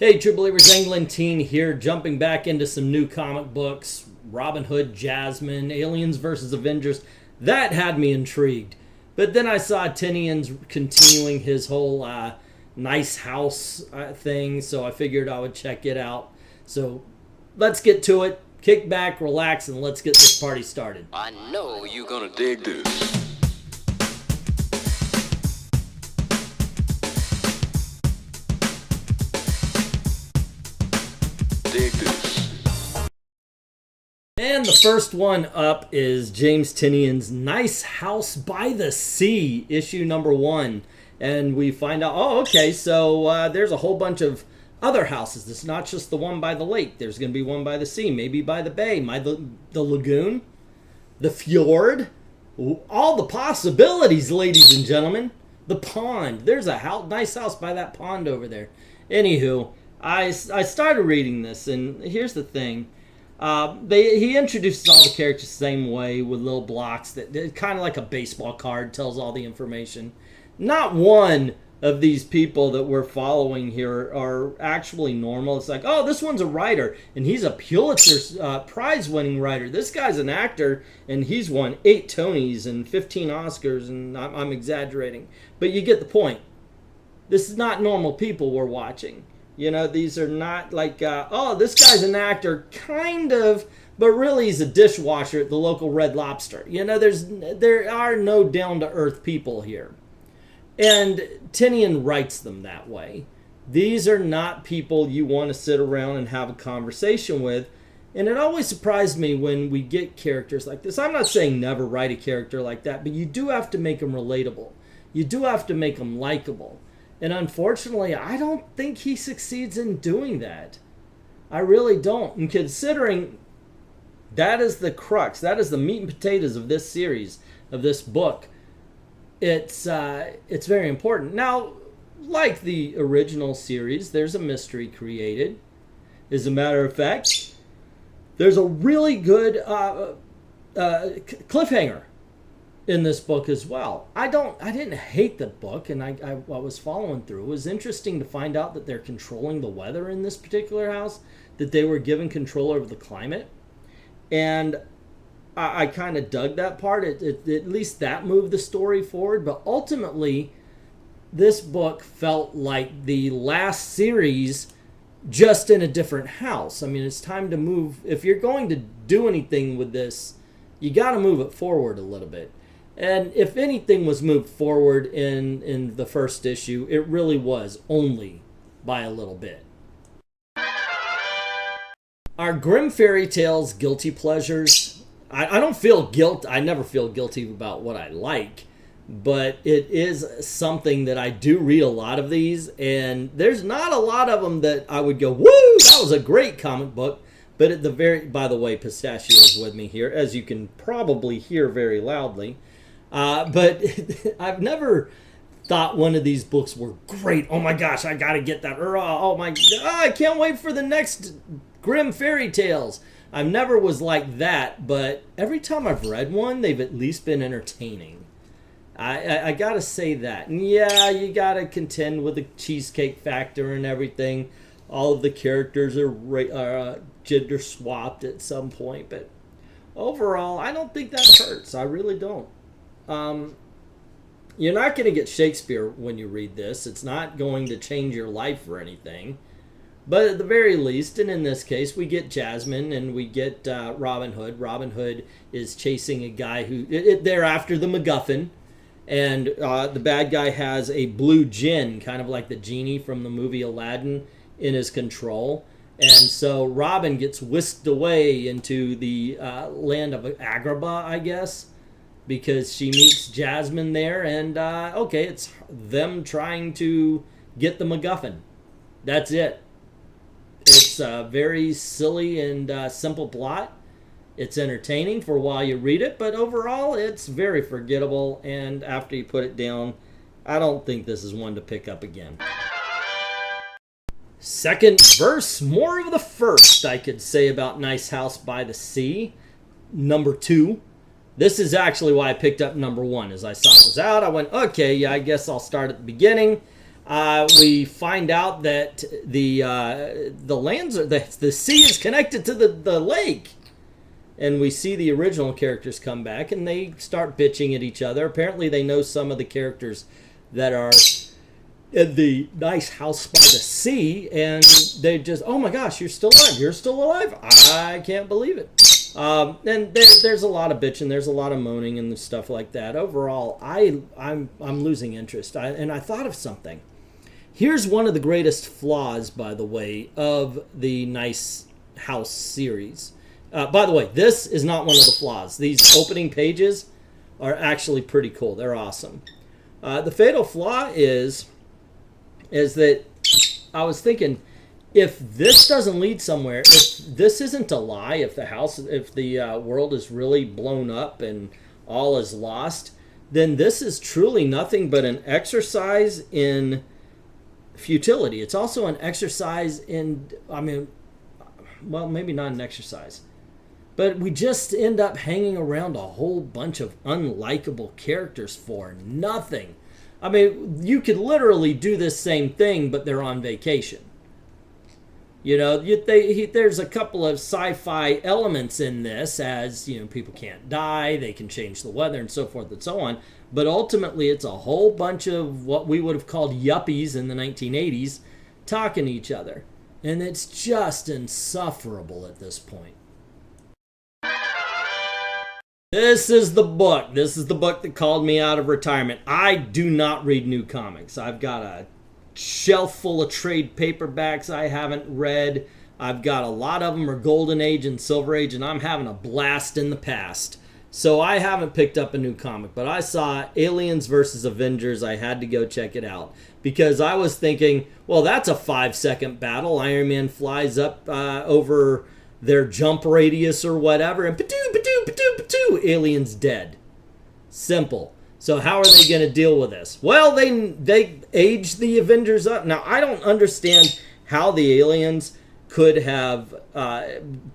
Hey, True Believers, Englentine here, jumping back into some new comic books. Robin Hood, Jasmine, Aliens vs. Avengers. That had me intrigued. But then I saw Tinian's continuing his whole nice house thing, so I figured I would check it out. So let's get to it. Kick back, relax, and let's get this party started. I know you're gonna dig this. And the first one up is James Tinian's Nice House by the Sea, issue number 1. And we find out, oh, okay, so there's a whole bunch of other houses. It's not just the one by the lake. There's going to be one by the sea, maybe by the bay, the lagoon, the fjord. All the possibilities, ladies and gentlemen. The pond. There's a nice house by that pond over there. Anywho, I started reading this, and here's the thing. He introduces all the characters the same way with little blocks that kind of like a baseball card, tells all the information. Not one of these people that we're following here are actually normal. It's like, oh, this one's a writer, and he's a Pulitzer Prize-winning writer. This guy's an actor, and he's won 8 Tonys and 15 Oscars, and I'm exaggerating. But you get the point. This is not normal people we're watching. You know, these are not like, oh, this guy's an actor, kind of, but really he's a dishwasher at the local Red Lobster. You know, there are no down-to-earth people here. And Tinian writes them that way. These are not people you want to sit around and have a conversation with. And it always surprised me when we get characters like this. I'm not saying never write a character like that, but you do have to make them relatable. You do have to make them likable. And unfortunately, I don't think he succeeds in doing that. I really don't. And considering that is the crux, that is the meat and potatoes of this series, of this book, it's very important. Now, like the original series, there's a mystery created. As a matter of fact, there's a really good cliffhanger in this book as well. I didn't hate the book, and I was following through. It was interesting to find out that they're controlling the weather in this particular house, that they were given control over the climate, and I kind of dug that part. At least that moved the story forward, but ultimately this book felt like the last series, just in a different house. I mean, it's time to move. If you're going to do anything with this, you got to move it forward a little bit. And if anything was moved forward in the first issue, it really was only by a little bit. Our Grimm Fairy Tales guilty pleasures. I don't feel guilt. I never feel guilty about what I like. But it is something that I do read a lot of these. And there's not a lot of them that I would go, woo, that was a great comic book. But at the by the way, Pistachio is with me here, as you can probably hear very loudly. But I've never thought one of these books were great. Oh my gosh, I gotta get that. Oh my, I can't wait for the next Grimm Fairy Tales. I never was like that, but every time I've read one, they've at least been entertaining. I gotta say that. And yeah, you gotta contend with the cheesecake factor and everything. All of the characters are gender swapped at some point, but overall, I don't think that hurts. I really don't. You're not going to get Shakespeare when you read this. It's not going to change your life or anything. But at the very least, and in this case, we get Jasmine and we get Robin Hood. Robin Hood is chasing a guy who... they're after the MacGuffin. And the bad guy has a blue djinn, kind of like the genie from the movie Aladdin, in his control. And so Robin gets whisked away into the land of Agrabah, I guess, because she meets Jasmine there, and okay, it's them trying to get the MacGuffin. That's it. It's a very silly and simple plot. It's entertaining for a while you read it, but overall, it's very forgettable, and after you put it down, I don't think this is one to pick up again. Second verse, more of the first, I could say, about Nice House by the Sea. Number 2. This is actually why I picked up number 1. As I saw it was out, I went, okay, yeah, I guess I'll start at the beginning. We find out that the lands are, the sea is connected to the lake. And we see the original characters come back, and they start bitching at each other. Apparently, they know some of the characters that are in the nice house by the sea, and they just, oh my gosh, you're still alive. You're still alive. I can't believe it. And there's a lot of bitching. There's a lot of moaning and stuff like that. Overall, I'm losing interest. And I thought of something. Here's one of the greatest flaws, by the way, of the Nice House series. By the way, this is not one of the flaws. These opening pages are actually pretty cool. They're awesome. The fatal flaw is that I was thinking, if this doesn't lead somewhere, if this isn't a lie, if the world is really blown up and all is lost, then this is truly nothing but an exercise in futility. It's also an exercise in, well, maybe not an exercise, but we just end up hanging around a whole bunch of unlikable characters for nothing. I mean, you could literally do this same thing, but they're on vacation. You know, there's a couple of sci-fi elements in this, as, you know, people can't die, they can change the weather, and so forth and so on. But ultimately, it's a whole bunch of what we would have called yuppies in the 1980s talking to each other. And it's just insufferable at this point. This is the book. This is the book that called me out of retirement. I do not read new comics. I've got a shelf full of trade paperbacks I haven't read. I've got a lot of them are Golden Age and Silver Age, and I'm having a blast in the past. So I haven't picked up a new comic, but I saw Aliens versus Avengers. I had to go check it out because I was thinking, well, that's a 5-second battle. Iron Man flies up over their jump radius or whatever, and aliens dead. Simple. So how are they going to deal with this? Well, they aged the Avengers up. Now, I don't understand how the aliens could have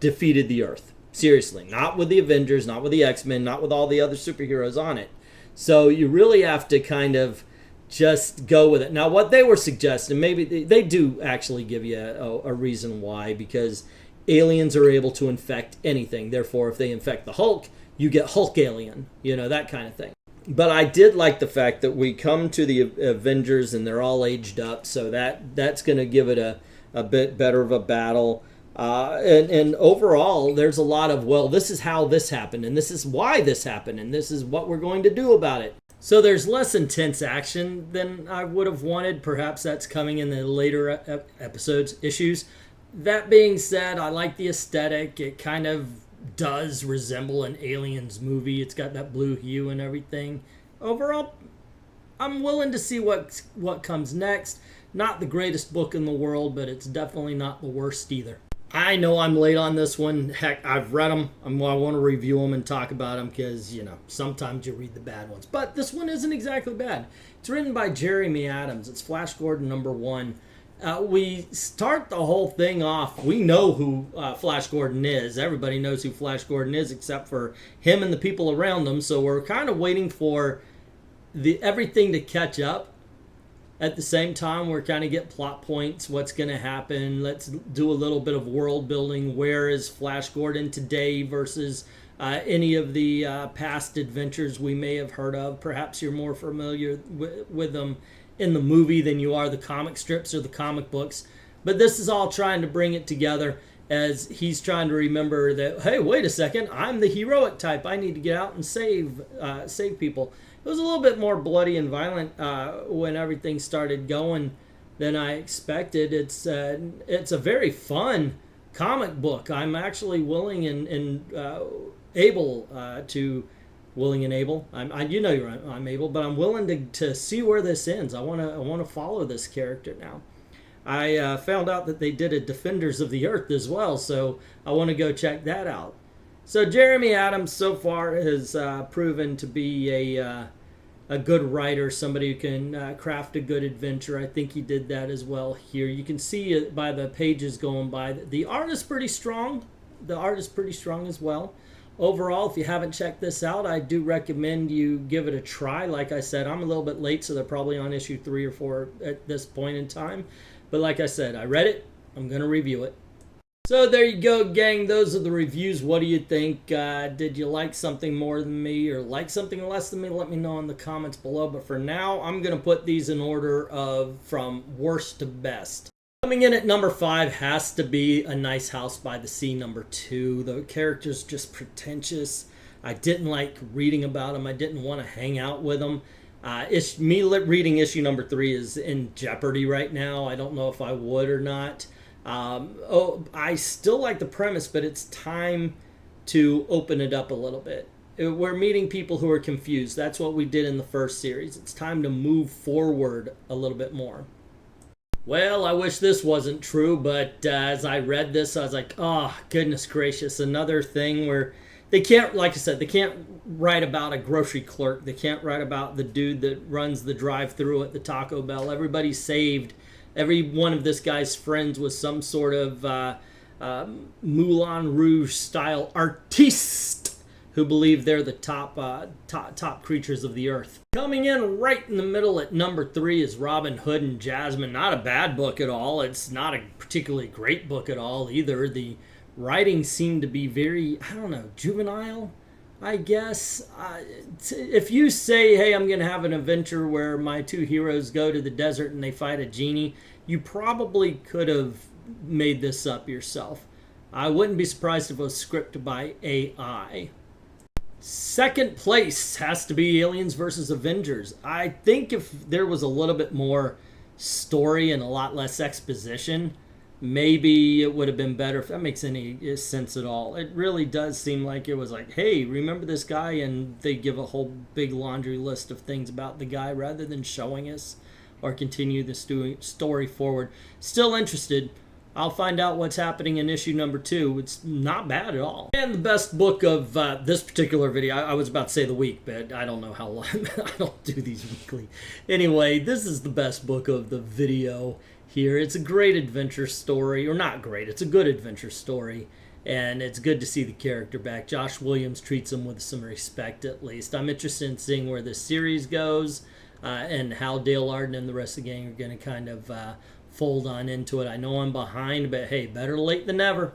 defeated the Earth. Seriously. Not with the Avengers, not with the X-Men, not with all the other superheroes on it. So you really have to kind of just go with it. Now, what they were suggesting, maybe they do actually give you a reason why, because aliens are able to infect anything. Therefore, if they infect the Hulk, you get Hulk alien, you know, that kind of thing. But I did like the fact that we come to the Avengers and they're all aged up, so that's going to give it a bit better of a battle. And overall, there's a lot of, well, this is how this happened, and this is why this happened, and this is what we're going to do about it. So there's less intense action than I would have wanted. Perhaps that's coming in the later episodes, issues. That being said, I like the aesthetic. It kind of does resemble an Aliens movie. It's got that blue hue and everything. Overall, I'm willing to see what comes next. Not the greatest book in the world, but it's definitely not the worst either. I know I'm late on this one. Heck, I've read them. I want to review them and talk about them because, you know, sometimes you read the bad ones. But this one isn't exactly bad. It's written by Jeremy Adams. It's Flash Gordon #1. We start the whole thing off. We know who Flash Gordon is. Everybody knows who Flash Gordon is except for him and the people around him. So we're kind of waiting for everything to catch up. At the same time, we're kind of get plot points. What's going to happen? Let's do a little bit of world building. Where is Flash Gordon today versus any of the past adventures we may have heard of? Perhaps you're more familiar with them in the movie than you are the comic strips or the comic books. But this is all trying to bring it together as he's trying to remember that, hey, wait a second, I'm the heroic type. I need to get out and save people. It was a little bit more bloody and violent when everything started going than I expected. It's a very fun comic book. I'm actually willing and able to... Willing and able. I'm able, but I'm willing to see where this ends. I want to follow this character now. I found out that they did a Defenders of the Earth as well, so I want to go check that out. So Jeremy Adams so far has proven to be a good writer, somebody who can craft a good adventure. I think he did that as well here. You can see it by the pages going by. The art is pretty strong. The art is pretty strong as well. overall, if you haven't checked this out, I do recommend you give it a try. Like I said, I'm a little bit late, so they're probably on issue 3 or 4 at this point in time. But like I said, I read it. I'm going to review it. So there you go, gang. Those are the reviews. What do you think? Did you like something more than me or like something less than me? Let me know in the comments below. But for now, I'm going to put these in order of from worst to best. Coming in at number 5 has to be A Nice House by the Sea, number 2. The character's just pretentious. I didn't like reading about them. I didn't want to hang out with them. Reading issue number 3 is in jeopardy right now. I don't know if I would or not. I still like the premise, but it's time to open it up a little bit. We're meeting people who are confused. That's what we did in the first series. It's time to move forward a little bit more. Well, I wish this wasn't true, but as I read this, I was like, oh, goodness gracious. Another thing where they can't, like I said, they can't write about a grocery clerk. They can't write about the dude that runs the drive-thru at the Taco Bell. Everybody's saved. Every one of this guy's friends was some sort of Moulin Rouge style artiste who believe they're the top creatures of the earth. Coming in right in the middle at number 3 is Robin Hood and Jasmine. Not a bad book at all. It's not a particularly great book at all either. The writing seemed to be very, I don't know, juvenile, I guess. If you say, hey, I'm going to have an adventure where my 2 heroes go to the desert and they fight a genie, you probably could have made this up yourself. I wouldn't be surprised if it was scripted by AI. Second place has to be Aliens vs. Avengers. I think if there was a little bit more story and a lot less exposition, maybe it would have been better, if that makes any sense at all. It really does seem like it was like, hey, remember this guy? And they give a whole big laundry list of things about the guy rather than showing us or continue the story forward. Still interested. I'll find out what's happening in issue number 2. It's not bad at all. And the best book of this particular video, I was about to say the week, but I don't know how long. I don't do these weekly. Anyway, this is the best book of the video here. It's a great adventure story, or not great, it's a good adventure story, and it's good to see the character back. Josh Williams treats him with some respect, at least. I'm interested in seeing where this series goes and how Dale Arden and the rest of the gang are going to kind of fold on into it. I know I'm behind, but hey, better late than never.